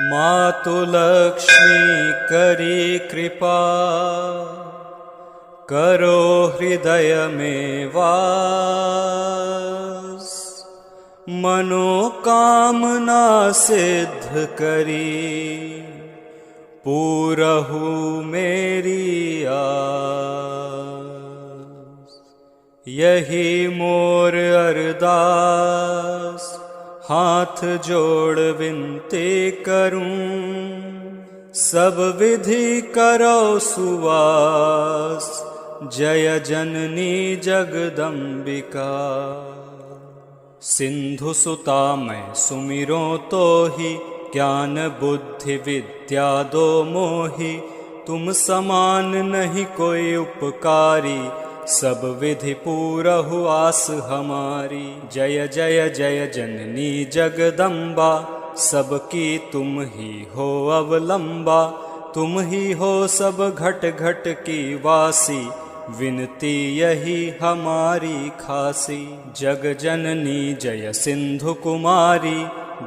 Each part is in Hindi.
मातु लक्ष्मी करी कृपा, करो हृदय में वास। मनोकामना सिद्ध करी, पूरहु मेरी आस। यही मोर अरदास, हाथ जोड़ विनती करूं। सब विधि करो सुवास, जय जननी जगदम्बिका। सिंधु सुता मैं सुमिरो तो ही, ज्ञान बुद्धि विद्या दो मोहि। तुम समान नहीं कोई उपकारी, सब विधि पूरहु आस हमारी। जय जय जय जननी जगदम्बा, सबकी तुम ही हो अवलंबा। तुम ही हो सब घट घट की वासी, विनती यही हमारी खासी। जग जननी जय सिंधु कुमारी,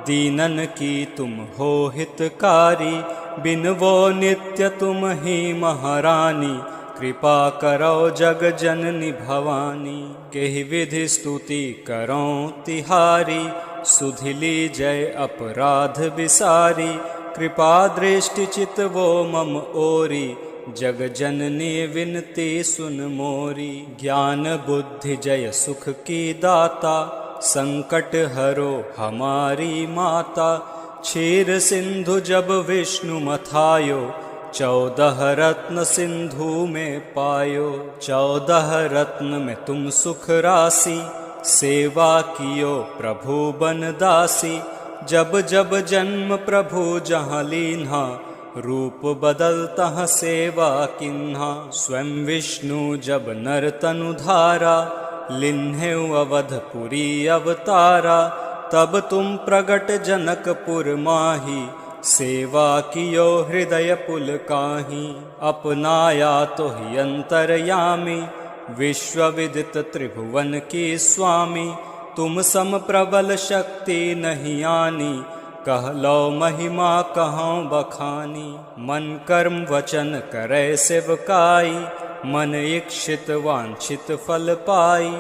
दीनन की तुम हो हितकारी। बिनवो नित्य तुम ही महारानी, कृपा करो जग जननी भवानी। केहि विधि स्तुति करो तिहारी, सुधिली जय अपराध विसारी। कृपा दृष्टि चित वो मम ओरी, जग जननी विनती सुन मोरी। ज्ञान बुद्धि जय सुख की दाता, संकट हरो हमारी माता। क्षीर सिंधु जब विष्णु मथायो, 14 रत्न सिंधु में पायो। 14 रत्न में तुम सुख राशि, सेवा कियो प्रभु बन दासी। जब जब जन्म प्रभु जहाँ लीन्हा, रूप बदलतः सेवा किन्हा। स्वयं विष्णु जब नर तनु धारा, लिन्हेउ अवधपुरी अवतारा। तब तुम प्रगट जनकपुर माही, सेवा कियो हृदय पुलकाहि। अपनाया तो ही अंतरयामी, विश्व विदित त्रिभुवन की स्वामी। तुम सम प्रबल शक्ति नहीं आनी, कह लो महिमा कहौं बखानी। मन कर्म वचन करे सेवकाई, मन इच्छित वांछित फल पाई।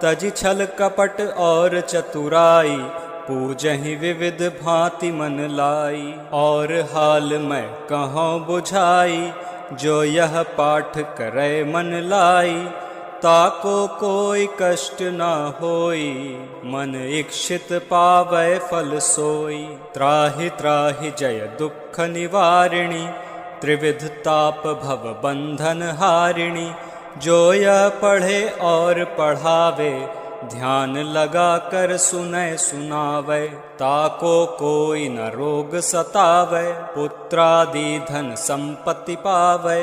तजि छल कपट और चतुराई, पूजहि विविध भांति मन लाई। और हाल मैं कहौं बुझाई, जो यह पाठ करे मन लाई। ताको कोई कष्ट न होई, मन इच्छित पावै फल सोई। त्राहि त्राहि जय दुख निवारिणी, त्रिविध ताप भव बंधन हारिणी। जो यह पढ़े और पढ़ावे, ध्यान लगा कर सुनै सुनावै। ताको कोई न रोग सतावै, पुत्रादि धन संपत्ति पावै।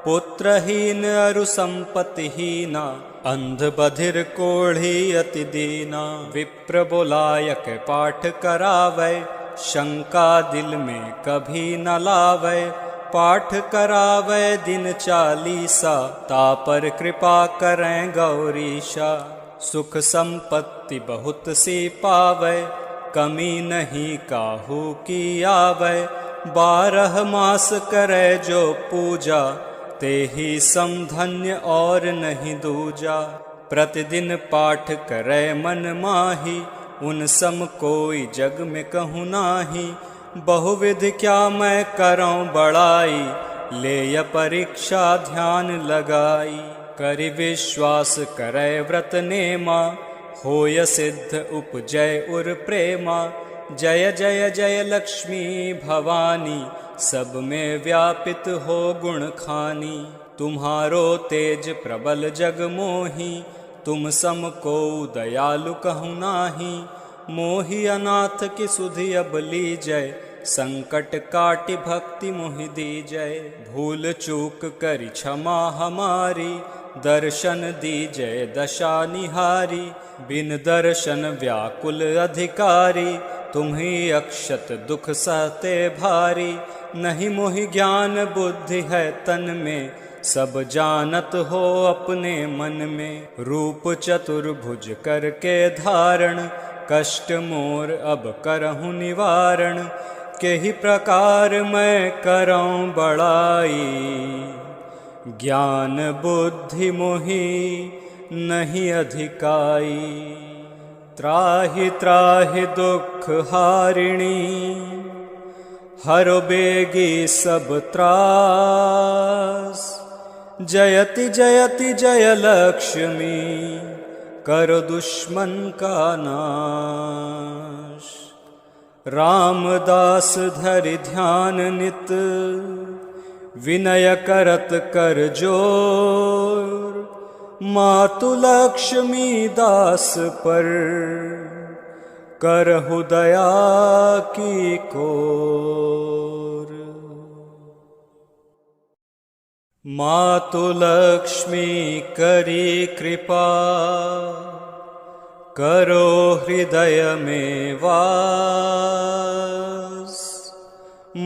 पुत्रहीन अरु संपत्तिहीना, अंध बधिर कोढ़ी अति दीना। विप्र बोलायक पाठ करावै, शंका दिल में कभी न लावै। पाठ करावै दिन 40, तापर कृपा करें गौरीशा। सुख संपत्ति बहुत सी पावै, कमी नहीं काहू की आवै। 12 मास करे जो पूजा, ते ही समधन्य और नहीं दूजा। प्रतिदिन पाठ करे मन माही, उन सम कोई जग में कहूँ नाही। बहुविध क्या मैं करऊं बड़ाई, ले य परीक्षा ध्यान लगाई। करि विश्वास करे व्रत नेमा, होय सिद्ध उपजय उर प्रेमा। जय जय जय लक्ष्मी भवानी, सब में व्यापित हो गुण खानी। तुम्हारो तेज प्रबल जग मोही, तुम सम को दयालु कहूँ नाही। मोहि अनाथ की सुधि अब लीजय, संकट काटि भक्ति मोहि दीजय। भूल चूक करि क्षमा हमारी, दर्शन दीजय दशा निहारी। बिन दर्शन व्याकुल अधिकारी, तुम्ही अक्षत दुख सहते भारी। नहीं मोहि ज्ञान बुद्धि है तन में, सब जानत हो अपने मन में। रूप चतुर्भुज करके धारण, कष्ट मोर अब करहु निवारण। के ही प्रकार मैं करऊं बड़ाई, ज्ञान बुद्धि मोहि नहीं अधिकाई। त्राहि त्राहि दुख हारिणी, हरो बेगी सब त्रास। जयति जयति जय लक्ष्मी, करो दुश्मन का नाश। रामदास धरि ध्यान नित, विनय करत कर जोर। मातु लक्ष्मी दास पर, करहु दया की कोर। मातु लक्ष्मी करी कृपा, करो हृदय में वास।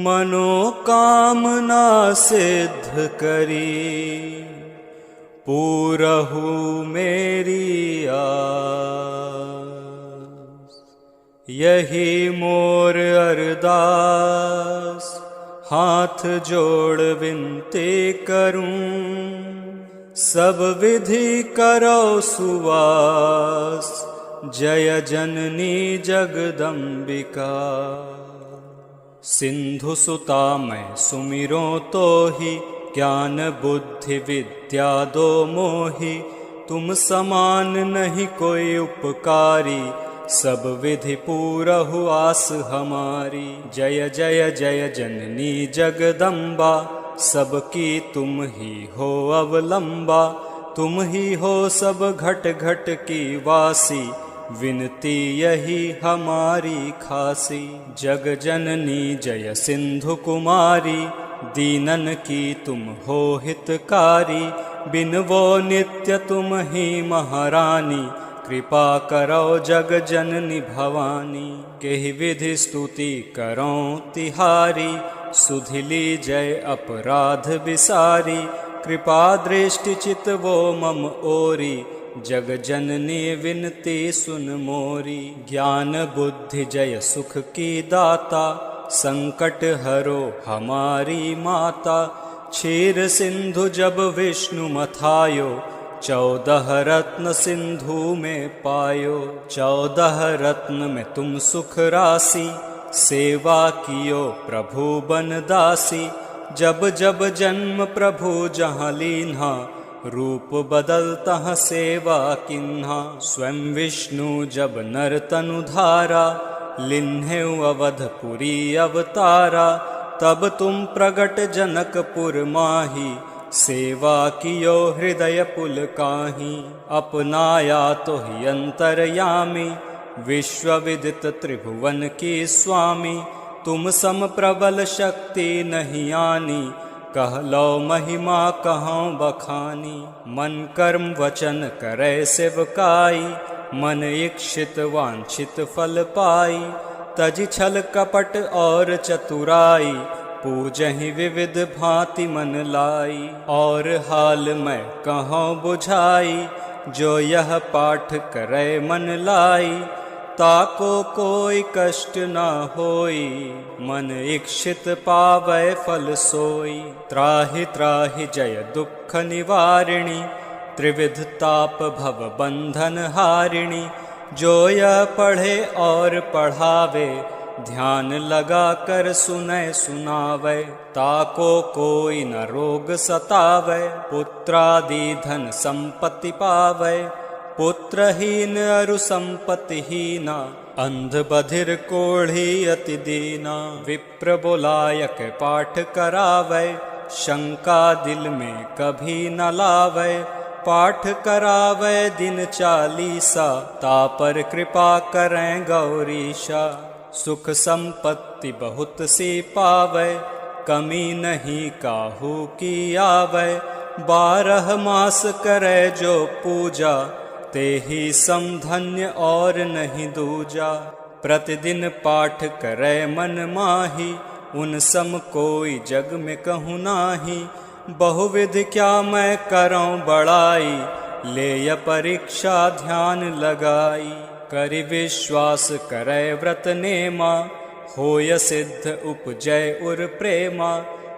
मनोकामना सिद्ध करी, पूरहु मेरी आस। यही मोर अरदास, हाथ जोड़ विनती करूं। सब विधि करो सुवास, जय जननी जगदम्बिका। सिंधु सुता मैं सुमिरो तो ही, ज्ञान बुद्धि विद्या दो मोहि। तुम समान नहीं कोई उपकारी, सब विधि पूरहु आस हमारी। जय जय जय जननी जगदम्बा, सबकी तुम ही हो अवलंबा। तुम ही हो सब घट घट की वासी, विनती यही हमारी खासी। जग जननी जय सिंधु कुमारी, दीनन की तुम हो हितकारी। बिनवो नित्य तुम ही महारानी, कृपा करो जग जननी भवानी। केहि विधि स्तुति करो तिहारी, सुधिली जय अपराध विसारी। कृपा दृष्टि चित वो मम ओरी, जग जननी विनती सुन मोरी। ज्ञान बुद्धि जय सुख की दाता, संकट हरो हमारी माता। क्षीर सिंधु जब विष्णु मथायो, 14 रत्न सिंधु में पायो। 14 रत्न में तुम सुख राशि, सेवा कियो प्रभु बन दासी। जब जब जन्म प्रभु जहाँ लीन्हा, रूप बदलता सेवा किन्हा। स्वयं विष्णु जब नर तनु धारा, लिन्हेउ अवधपुरी अवतारा। तब तुम प्रगट जनकपुर माही, सेवा कियो हृदय पुल काहीं। अपनाया तो ही अंतरयामी, विश्व विदित त्रिभुवन की स्वामी। तुम सम प्रबल शक्ति नहीं आनी, कह लो महिमा कहाँ बखानी। मन कर्म वचन करे सेवकाई, मन इच्छित वांछित फल पाई। तज छल कपट और चतुराई, पूजहि विविध भांति मन लाई। और हाल मैं कहाँ बुझाई, जो यह पाठ करे मन लाई। ताको कोई कष्ट न होई, मन इच्छित पावै फल सोई। त्राहि त्राहि जय दुख निवारिणी, त्रिविध ताप भव बंधन हारिणी। जो यह पढ़े और पढ़ावे, ध्यान लगा कर सुनै सुनावै। ताको कोई न रोग सतावै, पुत्रादि धन संपत्ति पावै। पुत्रहीन अरु संपत्तिहीना, अंध बधिर कोढ़ी अति दीना। विप्र बोलायक पाठ करावै, शंका दिल में कभी न लावै। पाठ करावै दिन 40, तापर कृपा करें गौरीशा। सुख संपत्ति बहुत सी पावै, कमी नहीं काहू की आवै। 12 मास करे जो पूजा, ते ही समधन्य और नहीं दूजा। प्रतिदिन पाठ करे मन माही, उन सम कोई जग में कहूँ नाही। बहुविध क्या मैं करऊं बड़ाई, ले य परीक्षा ध्यान लगाई। करि विश्वास करे व्रत नेमा, होय सिद्ध उपजय उर प्रेमा।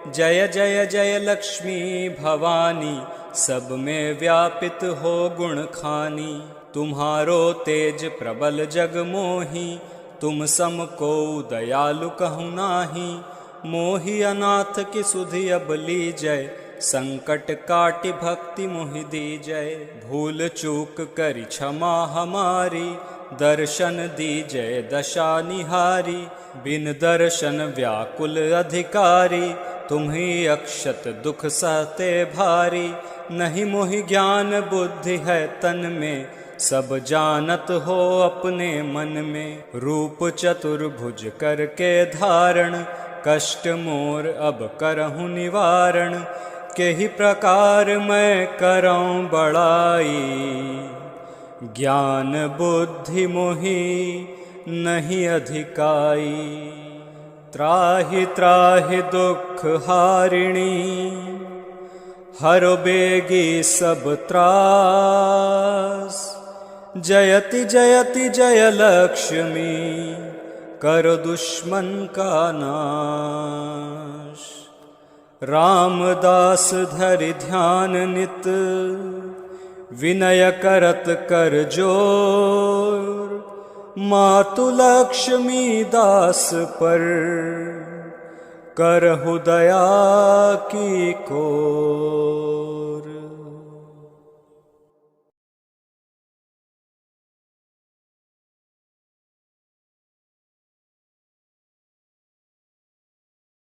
जय जय जय लक्ष्मी भवानी, सब में व्यापित हो गुण खानी। तुम्हारो तेज प्रबल जग मोही, तुम सम को दयालु कहूँ नाही। मोहि अनाथ की सुधि अब लीजय, संकट काटि भक्ति मोहि दीजय। भूल चूक करि क्षमा हमारी, दर्शन दीजय दशा निहारी। बिन दर्शन व्याकुल अधिकारी, तुम्ही अक्षत दुख सहते भारी। नहीं मोहि ज्ञान बुद्धि है तन में, सब जानत हो अपने मन में। रूप चतुर्भुज करके धारण, कष्ट मोर अब करहूँ निवारण। केहि प्रकार मैं करऊँ बड़ाई, ज्ञान बुद्धि मोहि नहीं अधिकाई। त्राहि त्राहि दुख हारिणी, हरो बेगी सब त्रास। जयति जयति जय लक्ष्मी, करो दुश्मन का नाश। रामदास धरि ध्यान नित, विनय करत कर जोर। मातु लक्ष्मी दास पर, करहु दया की को।